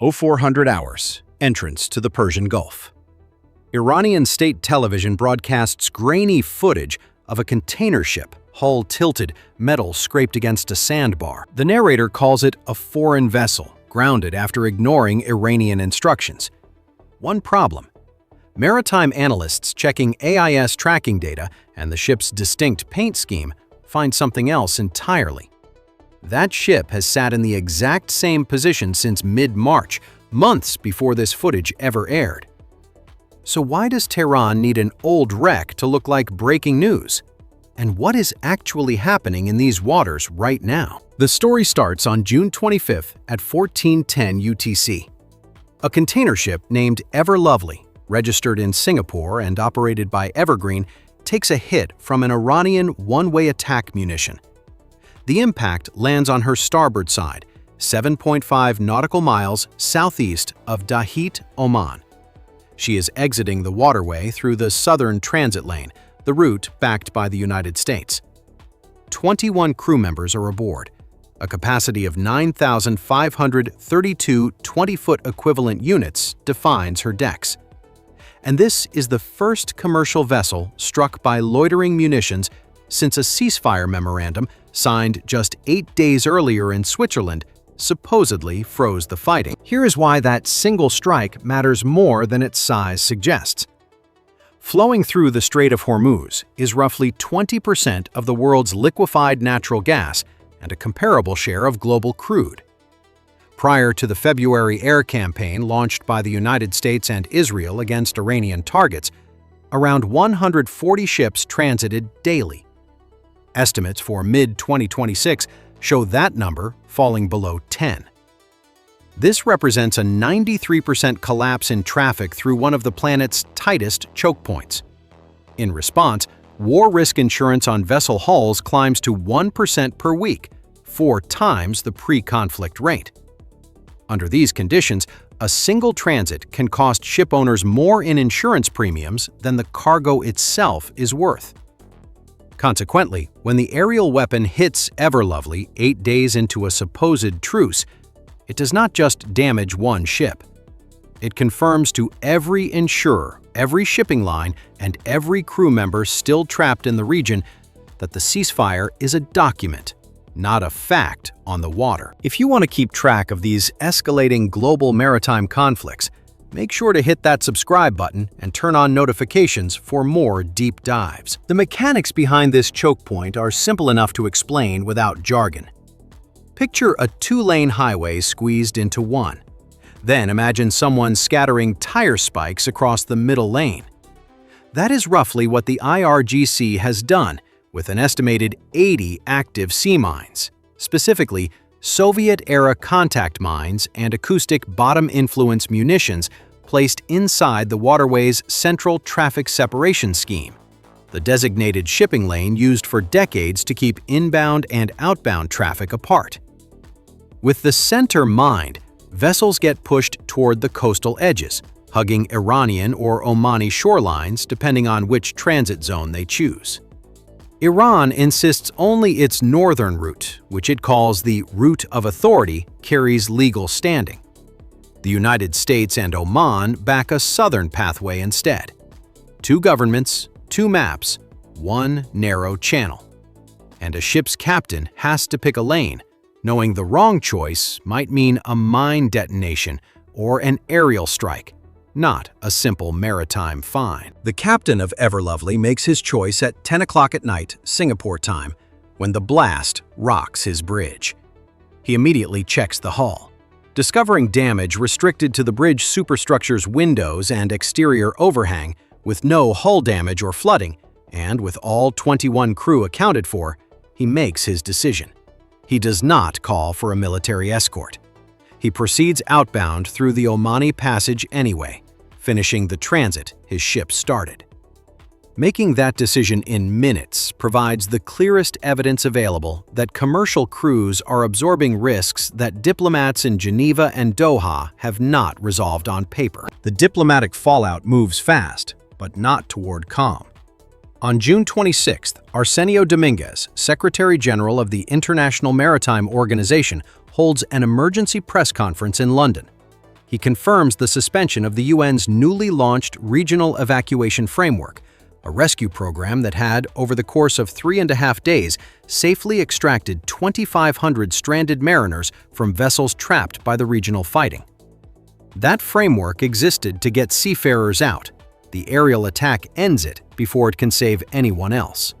0400 hours, entrance to the Persian Gulf. Iranian state television broadcasts grainy footage of a container ship, hull tilted, metal scraped against a sandbar. The narrator calls it a foreign vessel, grounded after ignoring Iranian instructions. One problem: maritime analysts checking AIS tracking data and the ship's distinct paint scheme find something else entirely. That ship has sat in the exact same position since mid-March, months before this footage ever aired. So why does Tehran need an old wreck to look like breaking news? And what is actually happening in these waters right now? The story starts on June 25th at 1410 UTC. A container ship named Ever Lovely, registered in Singapore and operated by Evergreen, takes a hit from an Iranian one-way attack munition. The impact lands on her starboard side, 7.5 nautical miles southeast of Dahit, Oman. She is exiting the waterway through the southern transit lane, the route backed by the United States. 21 crew members are aboard. A capacity of 9,532 20-foot equivalent units defines her decks. And this is the first commercial vessel struck by loitering munitions since a ceasefire memorandum signed just 8 days earlier in Switzerland supposedly froze the fighting. Here is why that single strike matters more than its size suggests. Flowing through the Strait of Hormuz is roughly 20% of the world's liquefied natural gas and a comparable share of global crude. Prior to the February air campaign launched by the United States and Israel against Iranian targets, around 140 ships transited daily. Estimates for mid-2026 show that number falling below 10. This represents a 93% collapse in traffic through one of the planet's tightest choke points. In response, war risk insurance on vessel hulls climbs to 1% per week, 4 times the pre-conflict rate. Under these conditions, a single transit can cost ship owners more in insurance premiums than the cargo itself is worth. Consequently, when the aerial weapon hits Ever Lovely 8 days into a supposed truce, it does not just damage one ship. It confirms to every insurer, every shipping line, and every crew member still trapped in the region that the ceasefire is a document, not a fact on the water. If you want to keep track of these escalating global maritime conflicts, make sure to hit that subscribe button and turn on notifications for more deep dives. The mechanics behind this choke point are simple enough to explain without jargon. Picture a 2-lane highway squeezed into one. Then imagine someone scattering tire spikes across the middle lane. That is roughly what the IRGC has done with an estimated 80 active sea mines, specifically Soviet-era contact mines and acoustic bottom-influence munitions placed inside the waterway's central traffic separation scheme, the designated shipping lane used for decades to keep inbound and outbound traffic apart. With the center mined, vessels get pushed toward the coastal edges, hugging Iranian or Omani shorelines depending on which transit zone they choose. Iran insists only its northern route, which it calls the route of authority, carries legal standing. The United States and Oman back a southern pathway instead. 2 governments, 2 maps, 1 narrow channel. And a ship's captain has to pick a lane, knowing the wrong choice might mean a mine detonation or an aerial strike, not a simple maritime fine. The captain of Ever Lovely makes his choice at 10 o'clock at night, Singapore time, when the blast rocks his bridge. He immediately checks the hull, discovering damage restricted to the bridge superstructure's windows and exterior overhang, with no hull damage or flooding, and with all 21 crew accounted for, he makes his decision. He does not call for a military escort. He proceeds outbound through the Omani Passage anyway, finishing the transit his ship started. Making that decision in minutes provides the clearest evidence available that commercial crews are absorbing risks that diplomats in Geneva and Doha have not resolved on paper. The diplomatic fallout moves fast, but not toward calm. On June 26th, Arsenio Dominguez, Secretary General of the International Maritime Organization, holds an emergency press conference in London. He confirms the suspension of the UN's newly launched Regional Evacuation Framework, a rescue program that had, over the course of 3.5 days, safely extracted 2,500 stranded mariners from vessels trapped by the regional fighting. That framework existed to get seafarers out. The aerial attack ends it before it can save anyone else.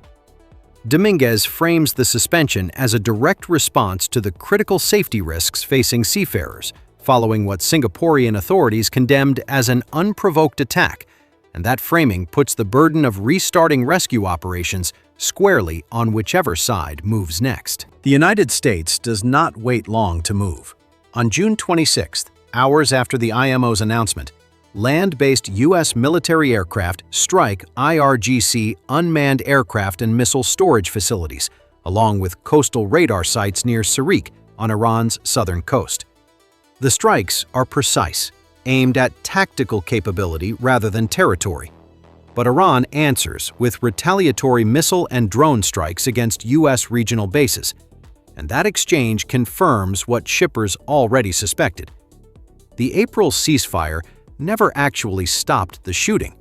Dominguez frames the suspension as a direct response to the critical safety risks facing seafarers, following what Singaporean authorities condemned as an unprovoked attack, and that framing puts the burden of restarting rescue operations squarely on whichever side moves next. The United States does not wait long to move. On June 26th, hours after the IMO's announcement, land-based U.S. military aircraft strike IRGC unmanned aircraft and missile storage facilities, along with coastal radar sites near Sarik on Iran's southern coast. The strikes are precise, aimed at tactical capability rather than territory. But Iran answers with retaliatory missile and drone strikes against U.S. regional bases, and that exchange confirms what shippers already suspected. The April ceasefire never actually stopped the shooting.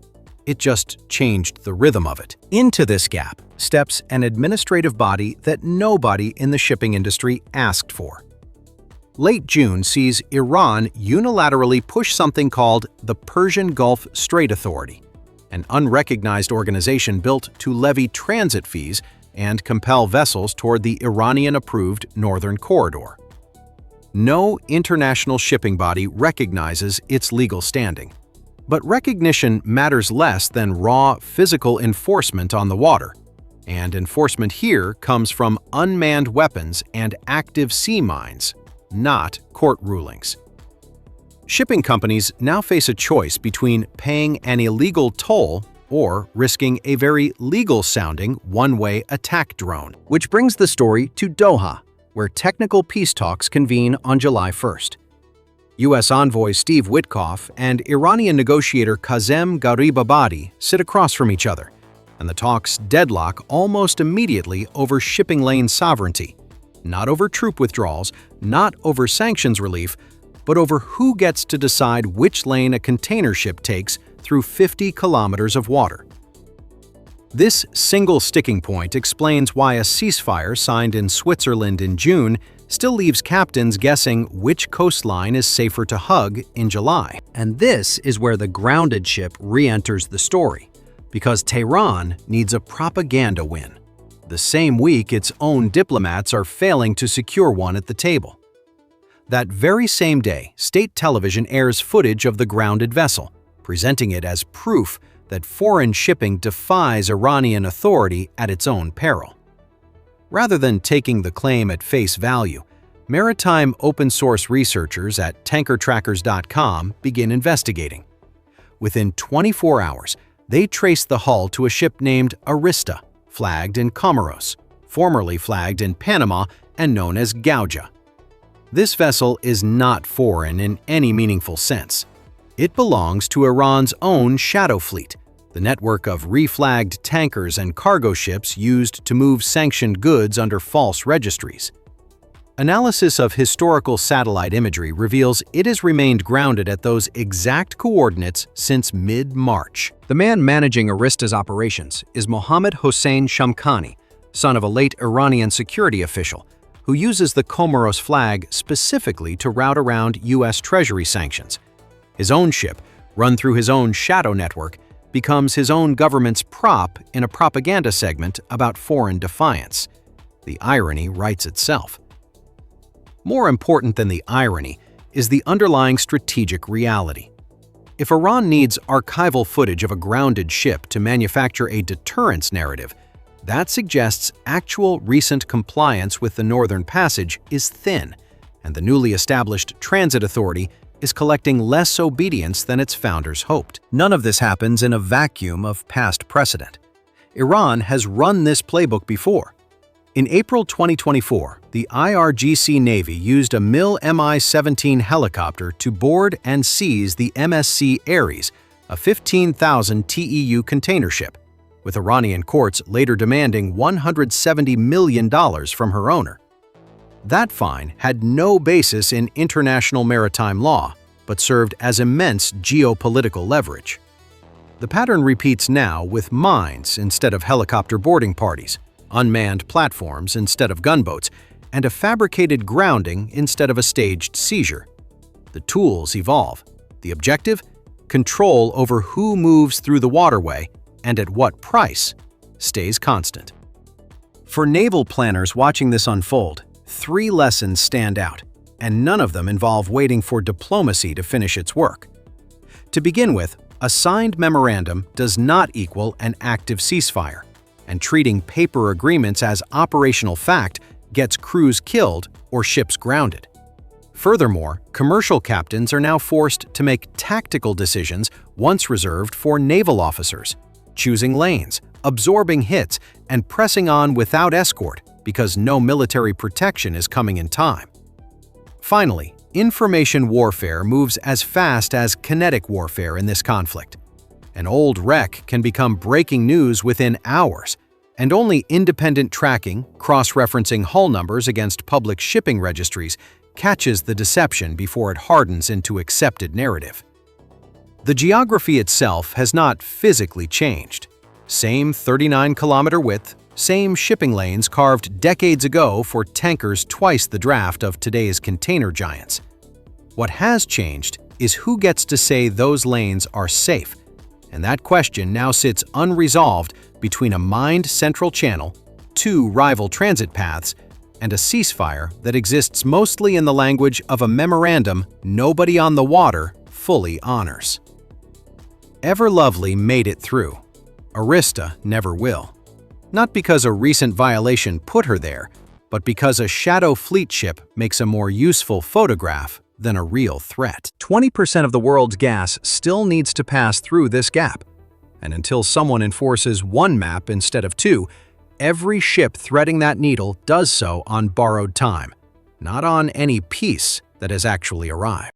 It just changed the rhythm of it. Into this gap steps an administrative body that nobody in the shipping industry asked for. Late June sees Iran unilaterally push something called the Persian Gulf Strait Authority, an unrecognized organization built to levy transit fees and compel vessels toward the Iranian-approved Northern Corridor. No international shipping body recognizes its legal standing. But recognition matters less than raw physical enforcement on the water, and enforcement here comes from unmanned weapons and active sea mines, not court rulings. Shipping companies now face a choice between paying an illegal toll or risking a very legal-sounding one-way attack drone. Which brings the story to Doha, where technical peace talks convene on July 1st. U.S. envoy Steve Witkoff and Iranian negotiator Kazem Garibabadi sit across from each other, and the talks deadlock almost immediately over shipping lane sovereignty. Not over troop withdrawals, not over sanctions relief, but over who gets to decide which lane a container ship takes through 50 kilometers of water. This single sticking point explains why a ceasefire signed in Switzerland in June still leaves captains guessing which coastline is safer to hug in July. And this is where the grounded ship re-enters the story, because Tehran needs a propaganda win. The same week its own diplomats are failing to secure one at the table. That very same day, state television airs footage of the grounded vessel, presenting it as proof that foreign shipping defies Iranian authority at its own peril. Rather than taking the claim at face value, maritime open-source researchers at tankertrackers.com begin investigating. Within 24 hours, they trace the hull to a ship named Arista, flagged in Comoros, formerly flagged in Panama and known as Gauja. This vessel is not foreign in any meaningful sense. It belongs to Iran's own shadow fleet, the network of reflagged tankers and cargo ships used to move sanctioned goods under false registries. Analysis of historical satellite imagery reveals it has remained grounded at those exact coordinates since mid-March. The man managing Arista's operations is Mohammad Hossein Shamkhani, son of a late Iranian security official, who uses the Comoros flag specifically to route around U.S. Treasury sanctions. His own ship, run through his own shadow network, becomes his own government's prop in a propaganda segment about foreign defiance. The irony writes itself. More important than the irony is the underlying strategic reality. If Iran needs archival footage of a grounded ship to manufacture a deterrence narrative, that suggests actual recent compliance with the Northern Passage is thin, and the newly established Transit Authority is collecting less obedience than its founders hoped. None of this happens in a vacuum of past precedent. Iran has run this playbook before. In April 2024, the IRGC Navy used a Mi-17 helicopter to board and seize the MSC Ares, a 15,000 TEU container ship, with Iranian courts later demanding $170 million from her owner. That fine had no basis in international maritime law, but served as immense geopolitical leverage. The pattern repeats now with mines instead of helicopter boarding parties, unmanned platforms instead of gunboats, and a fabricated grounding instead of a staged seizure. The tools evolve. The objective? Control over who moves through the waterway and at what price stays constant. For naval planners watching this unfold, 3 lessons stand out, and none of them involve waiting for diplomacy to finish its work. To begin with, a signed memorandum does not equal an active ceasefire, and treating paper agreements as operational fact gets crews killed or ships grounded. Furthermore, commercial captains are now forced to make tactical decisions once reserved for naval officers, choosing lanes, absorbing hits, and pressing on without escort because no military protection is coming in time. Finally, information warfare moves as fast as kinetic warfare in this conflict. An old wreck can become breaking news within hours, and only independent tracking, cross-referencing hull numbers against public shipping registries, catches the deception before it hardens into accepted narrative. The geography itself has not physically changed. Same 39-kilometer width, same shipping lanes carved decades ago for tankers twice the draft of today's container giants. What has changed is who gets to say those lanes are safe, and that question now sits unresolved between a mined central channel, 2 rival transit paths, and a ceasefire that exists mostly in the language of a memorandum nobody on the water fully honors. Ever-Lovely made it through. Arista never will. Not because a recent violation put her there, but because a shadow fleet ship makes a more useful photograph than a real threat. 20% of the world's gas still needs to pass through this gap. And until someone enforces 1 map instead of 2, every ship threading that needle does so on borrowed time, not on any peace that has actually arrived.